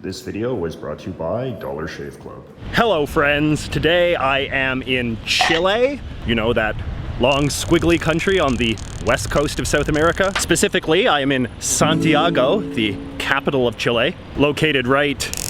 This video was brought to you by Dollar Shave Club. Hello friends, today I am in Chile, you know, that long squiggly country on the west coast of South America. Specifically, I am in Santiago, the capital of Chile, located right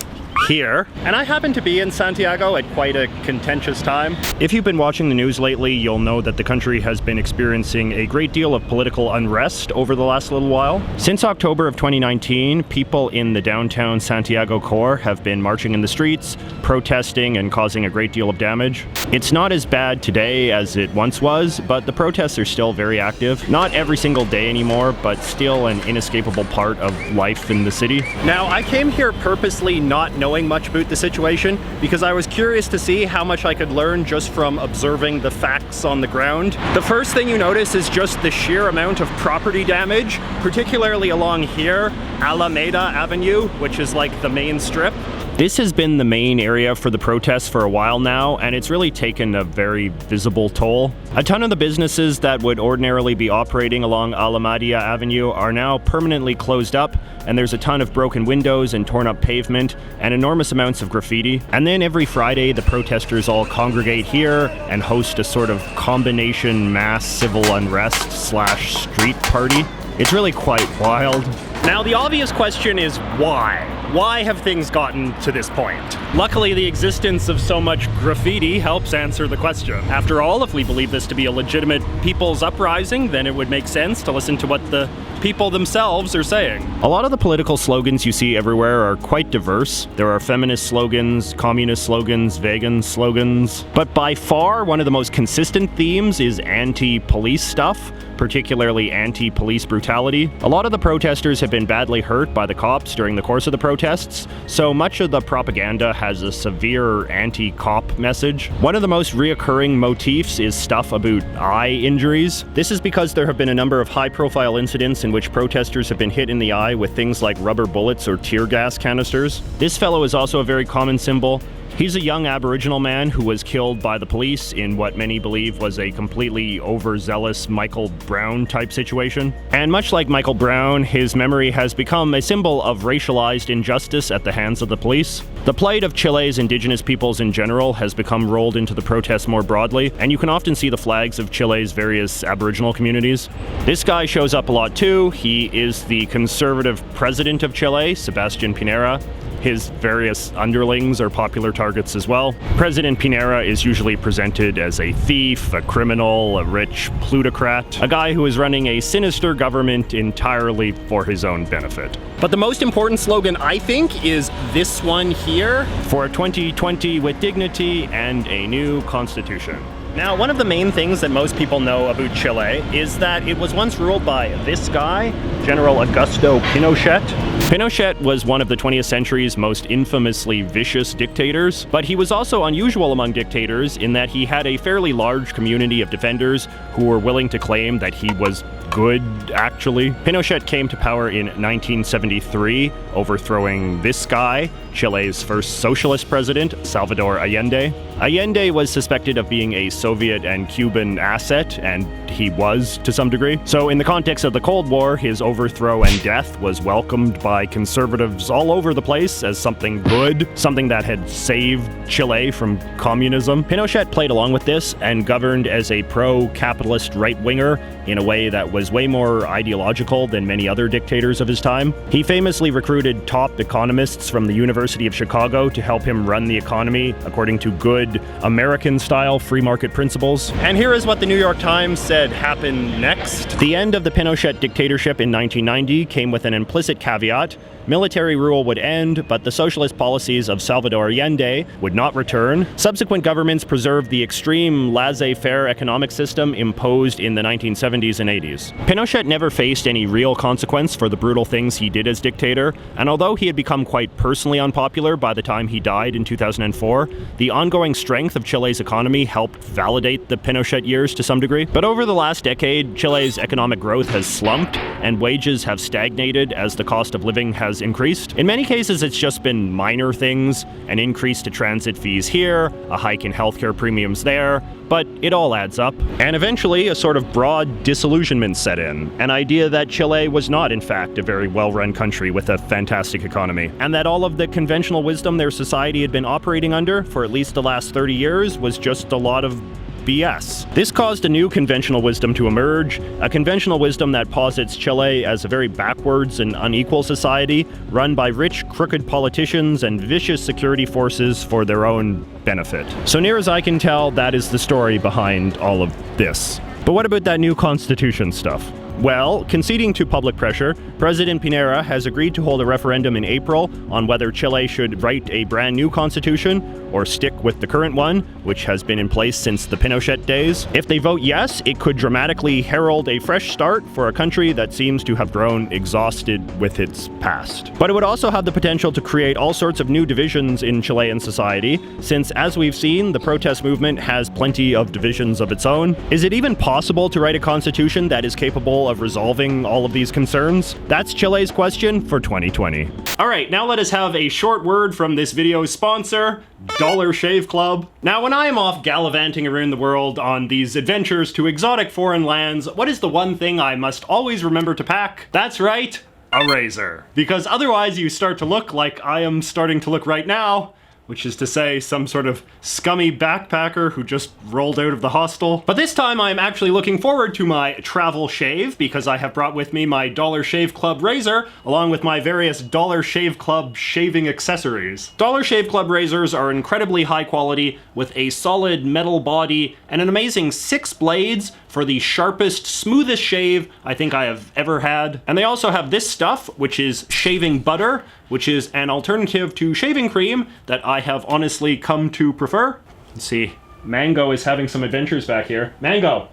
here. And I happen to be in Santiago at quite a contentious time. If you've been watching the news lately, you'll know that the country has been experiencing a great deal of political unrest over the last little while. Since October of 2019, people in the downtown Santiago core have been marching in the streets, protesting and causing a great deal of damage. It's not as bad today as it once was, but the protests are still very active. Not every single day anymore, but still an inescapable part of life in the city. Now, I came here purposely not knowing much about the situation because I was curious to see how much I could learn just from observing the facts on the ground. The first thing you notice is just the sheer amount of property damage, particularly along here, Alameda Avenue, which is like the main strip. This has been the main area for the protests for a while now, and it's really taken a very visible toll. A ton of the businesses that would ordinarily be operating along Alameda Avenue are now permanently closed up, and there's a ton of broken windows and torn up pavement and enormous amounts of graffiti. And then every Friday, the protesters all congregate here and host a sort of combination mass civil unrest / street party. It's really quite wild. Now, the obvious question is why? Why have things gotten to this point? Luckily, the existence of so much graffiti helps answer the question. After all, if we believe this to be a legitimate people's uprising, then it would make sense to listen to what the people themselves are saying. A lot of the political slogans you see everywhere are quite diverse. There are feminist slogans, communist slogans, vegan slogans. But by far, one of the most consistent themes is anti-police stuff, particularly anti-police brutality. A lot of the protesters have been badly hurt by the cops during the course of the protests, so much of the propaganda has a severe anti-cop message. One of the most reoccurring motifs is stuff about eye injuries. This is because there have been a number of high-profile incidents in which protesters have been hit in the eye with things like rubber bullets or tear gas canisters. This fellow is also a very common symbol. He's a young Aboriginal man who was killed by the police in what many believe was a completely overzealous Michael Brown type situation. And much like Michael Brown, his memory has become a symbol of racialized injustice at the hands of the police. The plight of Chile's indigenous peoples in general has become rolled into the protests more broadly, and you can often see the flags of Chile's various Aboriginal communities. This guy shows up a lot too. He is the conservative president of Chile, Sebastián Piñera. His various underlings are popular targets as well. President Piñera is usually presented as a thief, a criminal, a rich plutocrat, a guy who is running a sinister government entirely for his own benefit. But the most important slogan, I think, is this one here: for 2020 with dignity and a new constitution. Now, one of the main things that most people know about Chile is that it was once ruled by this guy, General Augusto Pinochet. Pinochet was one of the 20th century's most infamously vicious dictators, but he was also unusual among dictators in that he had a fairly large community of defenders who were willing to claim that he was good, actually. Pinochet came to power in 1973, overthrowing this guy, Chile's first socialist president, Salvador Allende. Allende was suspected of being a Soviet and Cuban asset, and he was to some degree. So in the context of the Cold War, his overthrow and death was welcomed by conservatives all over the place as something good, something that had saved Chile from communism. Pinochet played along with this and governed as a pro-capitalist right-winger in a way that was way more ideological than many other dictators of his time. He famously recruited top economists from the University of Chicago to help him run the economy according to good American-style free market principles. And here is what the New York Times said happened next. The end of the Pinochet dictatorship in 1990 came with an implicit caveat. Military rule would end, but the socialist policies of Salvador Allende would not return. Subsequent governments preserved the extreme laissez-faire economic system imposed in the 1970s and 80s. Pinochet never faced any real consequence for the brutal things he did as dictator, and although he had become quite personally unpopular by the time he died in 2004, the ongoing strength of Chile's economy helped validate the Pinochet years to some degree. But over the last decade, Chile's economic growth has slumped, and wages have stagnated as the cost of living has has increased. In many cases, it's just been minor things, an increase to transit fees here, a hike in healthcare premiums there, but it all adds up. And eventually, a sort of broad disillusionment set in, an idea that Chile was not, in fact, a very well-run country with a fantastic economy, and that all of the conventional wisdom their society had been operating under for at least the last 30 years was just a lot of BS. This caused a new conventional wisdom to emerge, a conventional wisdom that posits Chile as a very backwards and unequal society, run by rich, crooked politicians and vicious security forces for their own benefit. So near as I can tell, that is the story behind all of this. But what about that new constitution stuff? Well, conceding to public pressure, President Piñera has agreed to hold a referendum in April on whether Chile should write a brand new constitution or stick with the current one, which has been in place since the Pinochet days. If they vote yes, it could dramatically herald a fresh start for a country that seems to have grown exhausted with its past. But it would also have the potential to create all sorts of new divisions in Chilean society, since, as we've seen, the protest movement has plenty of divisions of its own. Is it even possible to write a constitution that is capable of resolving all of these concerns? That's Chile's question for 2020. All right, now let us have a short word from this video's sponsor, Dollar Shave Club. Now, when I am off gallivanting around the world on these adventures to exotic foreign lands, what is the one thing I must always remember to pack? That's right, a razor. Because otherwise you start to look like I am starting to look right now, which is to say some sort of scummy backpacker who just rolled out of the hostel. But this time I'm actually looking forward to my travel shave because I have brought with me my Dollar Shave Club razor along with my various Dollar Shave Club shaving accessories. Dollar Shave Club razors are incredibly high quality with a solid metal body and an amazing 6 blades for the sharpest, smoothest shave I think I have ever had. And they also have this stuff, which is shaving butter, which is an alternative to shaving cream that I have honestly come to prefer. Let's see, Mango is having some adventures back here. Mango!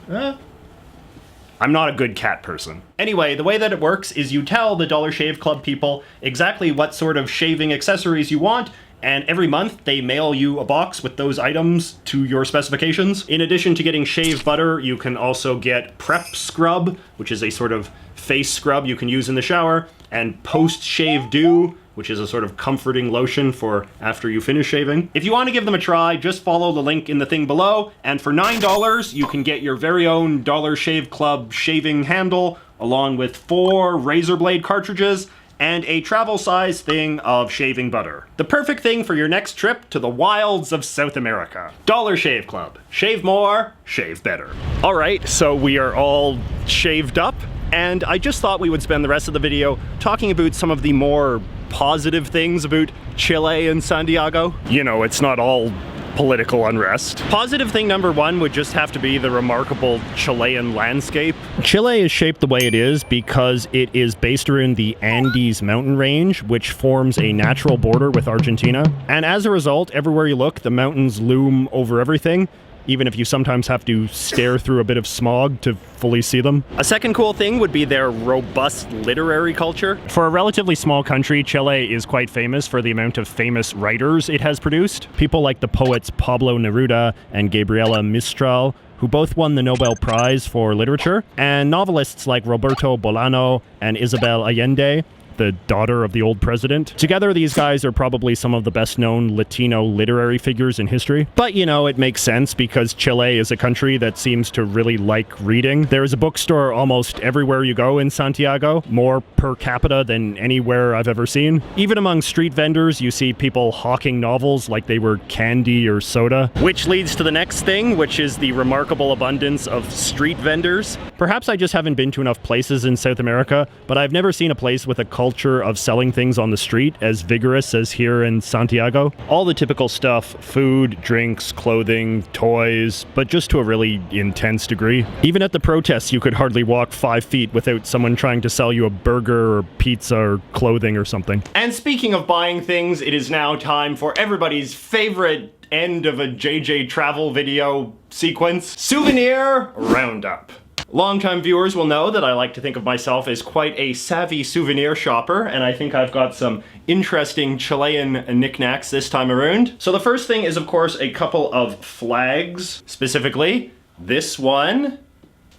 I'm not a good cat person. Anyway, the way that it works is you tell the Dollar Shave Club people exactly what sort of shaving accessories you want, and every month they mail you a box with those items to your specifications. In addition to getting shave butter, you can also get prep scrub, which is a sort of face scrub you can use in the shower, and post-shave dew, which is a sort of comforting lotion for after you finish shaving. If you want to give them a try, just follow the link in the thing below, and for $9, you can get your very own Dollar Shave Club shaving handle, along with 4 razor blade cartridges, and a travel-size thing of shaving butter. The perfect thing for your next trip to the wilds of South America. Dollar Shave Club. Shave more, shave better. All right, so we are all shaved up, and I just thought we would spend the rest of the video talking about some of the more positive things about Chile and Santiago. You know, it's not all political unrest. Positive thing number 1 would just have to be the remarkable Chilean landscape. Chile is shaped the way it is because it is based around the Andes mountain range, which forms a natural border with Argentina. And as a result, everywhere you look, the mountains loom over everything, even if you sometimes have to stare through a bit of smog to fully see them. A second cool thing would be their robust literary culture. For a relatively small country, Chile is quite famous for the amount of famous writers it has produced. People like the poets Pablo Neruda and Gabriela Mistral, who both won the Nobel Prize for Literature, and novelists like Roberto Bolaño and Isabel Allende, the daughter of the old president. Together, these guys are probably some of the best-known Latino literary figures in history. But, you know, it makes sense because Chile is a country that seems to really like reading. There is a bookstore almost everywhere you go in Santiago, more per capita than anywhere I've ever seen. Even among street vendors, you see people hawking novels like they were candy or soda. Which leads to the next thing, which is the remarkable abundance of street vendors. Perhaps I just haven't been to enough places in South America, but I've never seen a place with a culture of selling things on the street as vigorous as here in Santiago. All the typical stuff, food, drinks, clothing, toys, but just to a really intense degree. Even at the protests, you could hardly walk 5 feet without someone trying to sell you a burger or pizza or clothing or something. And speaking of buying things, it is now time for everybody's favorite end of a JJ travel video sequence, Souvenir Roundup. Longtime viewers will know that I like to think of myself as quite a savvy souvenir shopper, and I think I've got some interesting Chilean knickknacks this time around. So the first thing is, of course, a couple of flags, specifically this one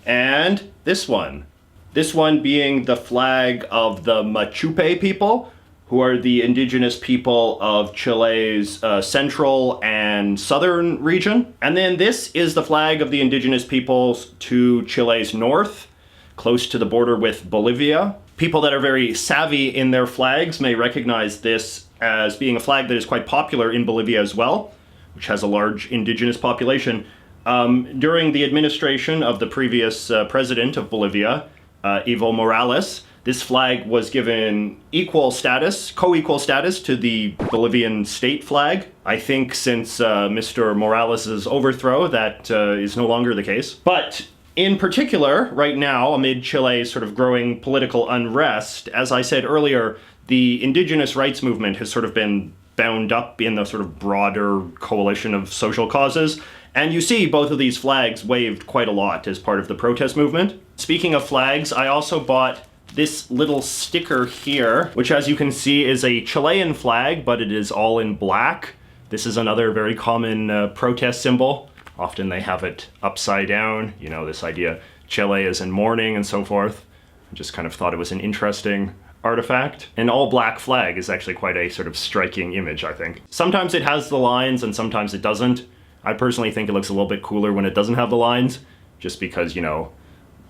and this one. This one being the flag of the Machupe people, who are the indigenous people of Chile's central and southern region. And then this is the flag of the indigenous peoples to Chile's north, close to the border with Bolivia. People that are very savvy in their flags may recognize this as being a flag that is quite popular in Bolivia as well, which has a large indigenous population. During the administration of the previous president of Bolivia, Evo Morales, this flag was given equal status, co-equal status to the Bolivian state flag. I think since Mr. Morales' overthrow, that is no longer the case. But in particular, right now, amid Chile's sort of growing political unrest, as I said earlier, the indigenous rights movement has sort of been bound up in the sort of broader coalition of social causes. And you see both of these flags waved quite a lot as part of the protest movement. Speaking of flags, I also bought this little sticker here, which as you can see is a Chilean flag, but it is all in black. This is another very common protest symbol. Often they have it upside down, you know, this idea Chile is in mourning and so forth. I just kind of thought it was an interesting artifact. An all black flag is actually quite a sort of striking image, I think. Sometimes it has the lines and sometimes it doesn't. I personally think it looks a little bit cooler when it doesn't have the lines, just because, you know,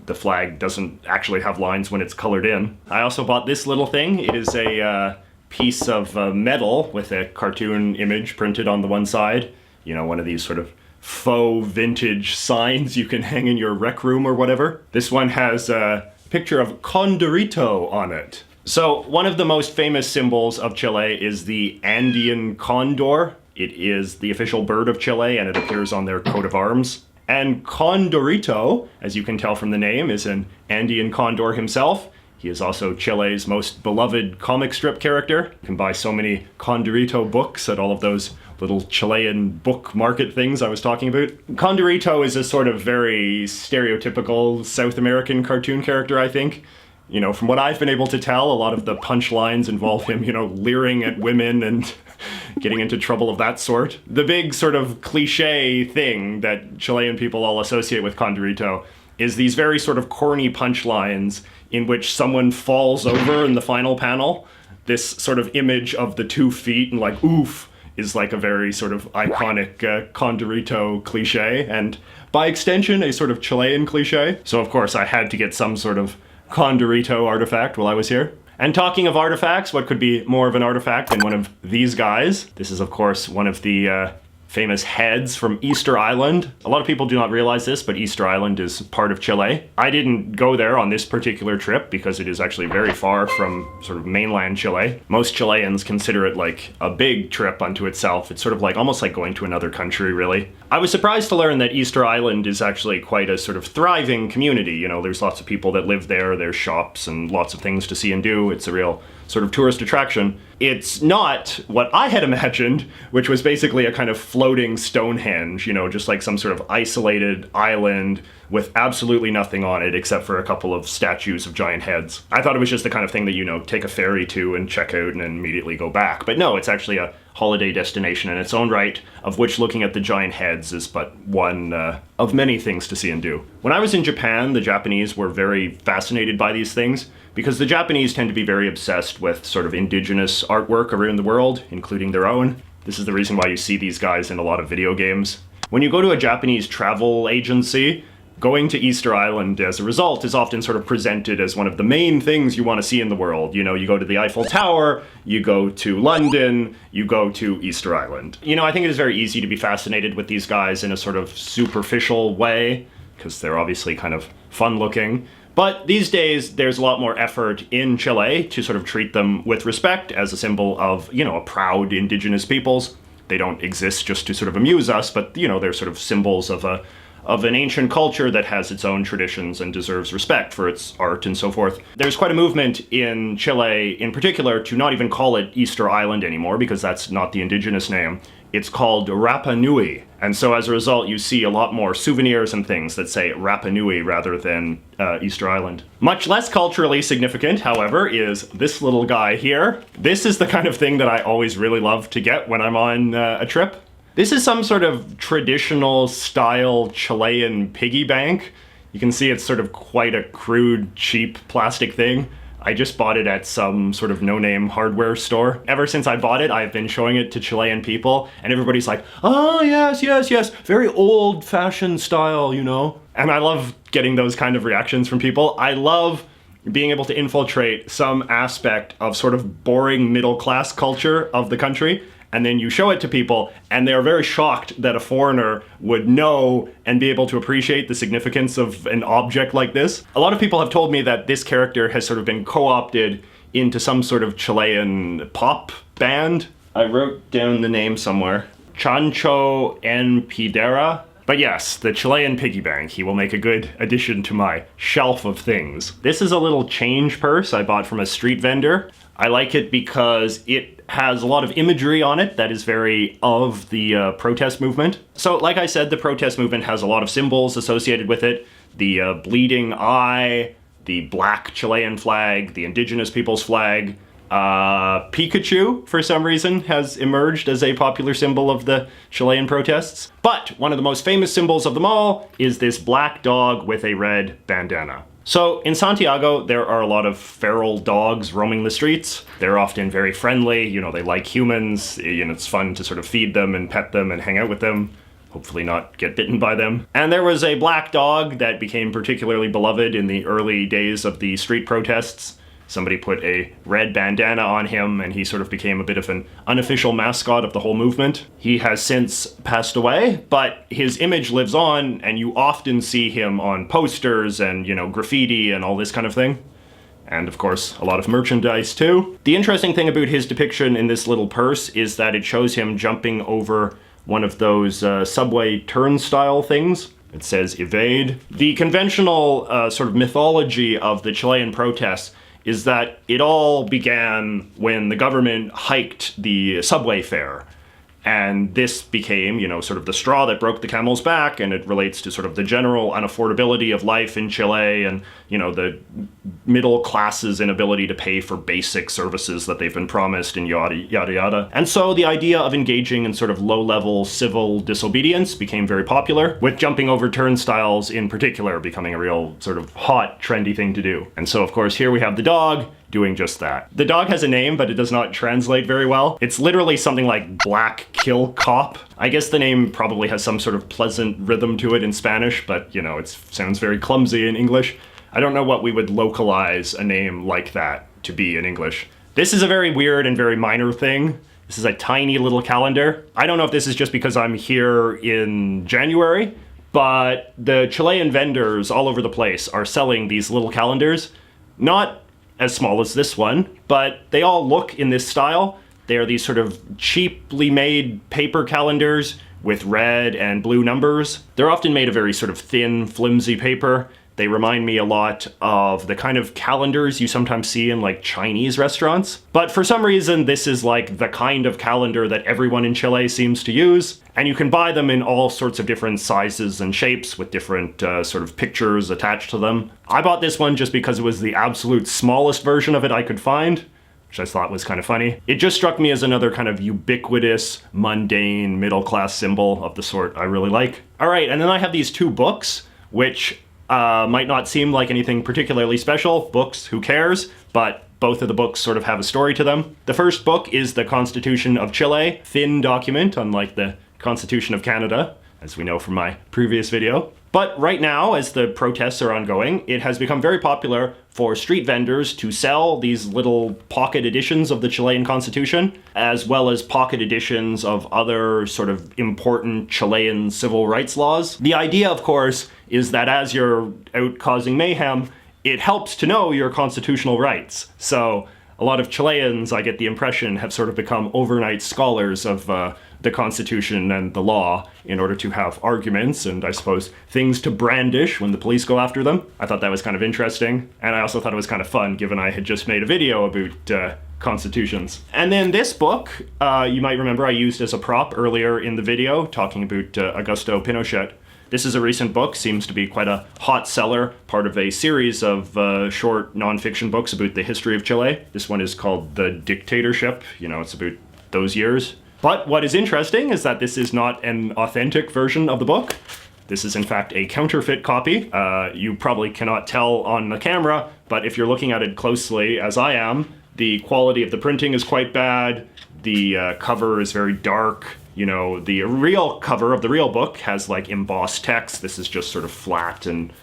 the flag doesn't actually have lines when it's colored in. I also bought this little thing. It is a piece of metal with a cartoon image printed on the one side. You know, one of these sort of faux vintage signs you can hang in your rec room or whatever. This one has a picture of Condorito on it. So one of the most famous symbols of Chile is the Andean condor. It is the official bird of Chile and it appears on their coat of arms. And Condorito, as you can tell from the name, is an Andean condor himself. He is also Chile's most beloved comic strip character. You can buy so many Condorito books at all of those little Chilean book market things I was talking about. Condorito is a sort of very stereotypical South American cartoon character, I think. You know, from what I've been able to tell, a lot of the punchlines involve him, you know, leering at women and getting into trouble of that sort. The big sort of cliche thing that Chilean people all associate with Condorito is these very sort of corny punchlines in which someone falls over in the final panel. This sort of image of the 2 feet and like, oof, is like a very sort of iconic Condorito cliche, and by extension, a sort of Chilean cliche. So of course I had to get some sort of Condorito artifact while I was here. And talking of artifacts, what could be more of an artifact than one of these guys? This is of course one of the famous heads from Easter Island. A lot of people do not realize this, but Easter Island is part of Chile. I didn't go there on this particular trip because it is actually very far from sort of mainland Chile. Most Chileans consider it like a big trip unto itself. It's sort of like almost like going to another country, really. I was surprised to learn that Easter Island is actually quite a sort of thriving community. You know, there's lots of people that live there, there's shops and lots of things to see and do. It's a real sort of tourist attraction. It's not what I had imagined, which was basically a kind of floating Stonehenge, you know, just like some sort of isolated island with absolutely nothing on it except for a couple of statues of giant heads. I thought it was just the kind of thing that, you know, take a ferry to and check out and then immediately go back. But no, it's actually a holiday destination in its own right, of which looking at the giant heads is but one of many things to see and do. When I was in Japan, the Japanese were very fascinated by these things, because the Japanese tend to be very obsessed with sort of indigenous artwork around the world, including their own. This is the reason why you see these guys in a lot of video games. When you go to a Japanese travel agency, going to Easter Island as a result is often sort of presented as one of the main things you want to see in the world. You know, you go to the Eiffel Tower, you go to London, you go to Easter Island. You know, I think it is very easy to be fascinated with these guys in a sort of superficial way, because they're obviously kind of fun looking. But these days, there's a lot more effort in Chile to sort of treat them with respect as a symbol of, you know, a proud indigenous peoples. They don't exist just to sort of amuse us, but, you know, they're sort of symbols of an ancient culture that has its own traditions and deserves respect for its art and so forth. There's quite a movement in Chile in particular to not even call it Easter Island anymore, because that's not the indigenous name. It's called Rapa Nui. And so as a result, you see a lot more souvenirs and things that say Rapa Nui rather than Easter Island. Much less culturally significant, however, is this little guy here. This is the kind of thing that I always really love to get when I'm on a trip. This is some sort of traditional style Chilean piggy bank. You can see it's sort of quite a crude, cheap plastic thing. I just bought it at some sort of no-name hardware store. Ever since I bought it, I've been showing it to Chilean people, and everybody's like, oh, yes, yes, yes, very old-fashioned style, you know? And I love getting those kind of reactions from people. I love being able to infiltrate some aspect of sort of boring middle-class culture of the country, and then you show it to people, and they're very shocked that a foreigner would know and be able to appreciate the significance of an object like this. A lot of people have told me that this character has sort of been co-opted into some sort of Chilean pop band. I wrote down the name somewhere. Chancho en Pidera. But yes, the Chilean piggy bank. He will make a good addition to my shelf of things. This is a little change purse I bought from a street vendor. I like it because it has a lot of imagery on it that is very of the protest movement. So like I said, the protest movement has a lot of symbols associated with it. The bleeding eye, the black Chilean flag, the indigenous people's flag. Pikachu, for some reason, has emerged as a popular symbol of the Chilean protests. But one of the most famous symbols of them all is this black dog with a red bandana. So in Santiago, there are a lot of feral dogs roaming the streets. They're often very friendly, you know, they like humans, you know, it's fun to sort of feed them and pet them and hang out with them, hopefully not get bitten by them. And there was a black dog that became particularly beloved in the early days of the street protests. Somebody put a red bandana on him, and he sort of became a bit of an unofficial mascot of the whole movement. He has since passed away, but his image lives on, and you often see him on posters and, you know, graffiti and all this kind of thing. And of course, a lot of merchandise too. The interesting thing about his depiction in this little purse is that it shows him jumping over one of those subway turnstile things. It says evade. The conventional sort of mythology of the Chilean protests is that it all began when the government hiked the subway fare. And this became, you know, sort of the straw that broke the camel's back, and it relates to sort of the general unaffordability of life in Chile and, you know, the middle class's inability to pay for basic services that they've been promised and yada, yada, yada. And so the idea of engaging in sort of low-level civil disobedience became very popular, with jumping over turnstiles in particular becoming a real sort of hot, trendy thing to do. And so, of course, here we have the dog doing just that. The dog has a name, but it does not translate very well. It's literally something like Black Kill Cop. I guess the name probably has some sort of pleasant rhythm to it in Spanish, but, you know, it sounds very clumsy in English. I don't know what we would localize a name like that to be in English. This is a very weird and very minor thing. This is a tiny little calendar. I don't know if this is just because I'm here in January, but the Chilean vendors all over the place are selling these little calendars. Not as small as this one, but they all look in this style. They are these sort of cheaply made paper calendars with red and blue numbers. They're often made of very sort of thin, flimsy paper. They remind me a lot of the kind of calendars you sometimes see in like Chinese restaurants. But for some reason, this is like the kind of calendar that everyone in Chile seems to use. And you can buy them in all sorts of different sizes and shapes with different sort of pictures attached to them. I bought this one just because it was the absolute smallest version of it I could find, which I thought was kind of funny. It just struck me as another kind of ubiquitous, mundane, middle-class symbol of the sort I really like. All right, and then I have these two books, which might not seem like anything particularly special. Books, who cares? But both of the books sort of have a story to them. The first book is the Constitution of Chile, thin document, unlike the Constitution of Canada, as we know from my previous video. But right now, as the protests are ongoing, it has become very popular for street vendors to sell these little pocket editions of the Chilean Constitution, as well as pocket editions of other sort of important Chilean civil rights laws. The idea, of course, is that as you're out causing mayhem, it helps to know your constitutional rights. So a lot of Chileans, I get the impression, have sort of become overnight scholars of the Constitution and the law in order to have arguments and, I suppose, things to brandish when the police go after them. I thought that was kind of interesting, and I also thought it was kind of fun, given I had just made a video about constitutions. And then this book, you might remember I used as a prop earlier in the video, talking about Augusto Pinochet. This is a recent book, seems to be quite a hot seller, part of a series of short nonfiction books about the history of Chile. This one is called The Dictatorship. You know, it's about those years. But what is interesting is that this is not an authentic version of the book. This is in fact a counterfeit copy. You probably cannot tell on the camera, but if you're looking at it closely, as I am, the quality of the printing is quite bad. The cover is very dark. You know, the real cover of the real book has like embossed text. This is just sort of flat and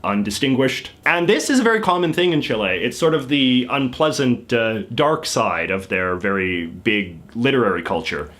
undistinguished. And this is a very common thing in Chile. It's sort of the unpleasant dark side of their very big literary culture.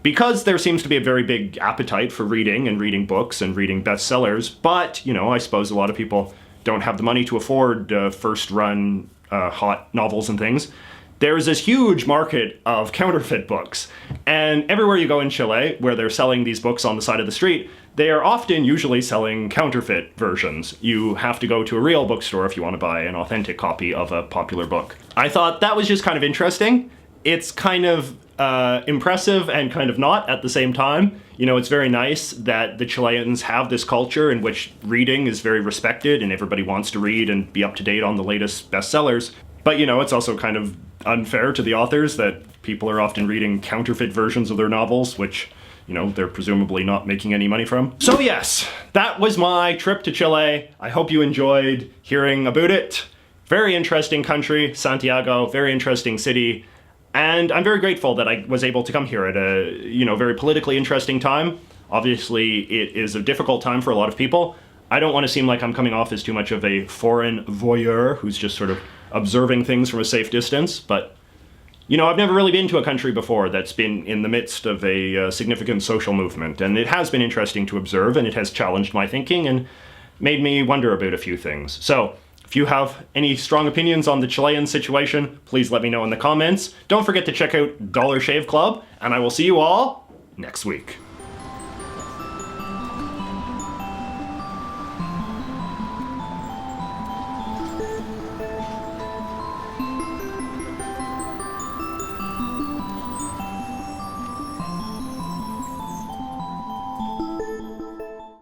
Because there seems to be a very big appetite for reading and reading books and reading bestsellers, but, you know, I suppose a lot of people don't have the money to afford first-run hot novels and things. There's this huge market of counterfeit books, and everywhere you go in Chile, where they're selling these books on the side of the street, they are often usually selling counterfeit versions. You have to go to a real bookstore if you want to buy an authentic copy of a popular book. I thought that was just kind of interesting. It's kind of impressive and kind of not at the same time. You know, it's very nice that the Chileans have this culture in which reading is very respected and everybody wants to read and be up to date on the latest bestsellers. But, you know, it's also kind of unfair to the authors that people are often reading counterfeit versions of their novels, which, you know, they're presumably not making any money from. So yes, that was my trip to Chile. I hope you enjoyed hearing about it. Very interesting country, Santiago, very interesting city. And I'm very grateful that I was able to come here at a, you know, very politically interesting time. Obviously, it is a difficult time for a lot of people. I don't want to seem like I'm coming off as too much of a foreign voyeur who's just sort of observing things from a safe distance, but, you know, I've never really been to a country before that's been in the midst of a significant social movement, and it has been interesting to observe, and it has challenged my thinking and made me wonder about a few things. So, if you have any strong opinions on the Chilean situation, please let me know in the comments. Don't forget to check out Dollar Shave Club, and I will see you all next week.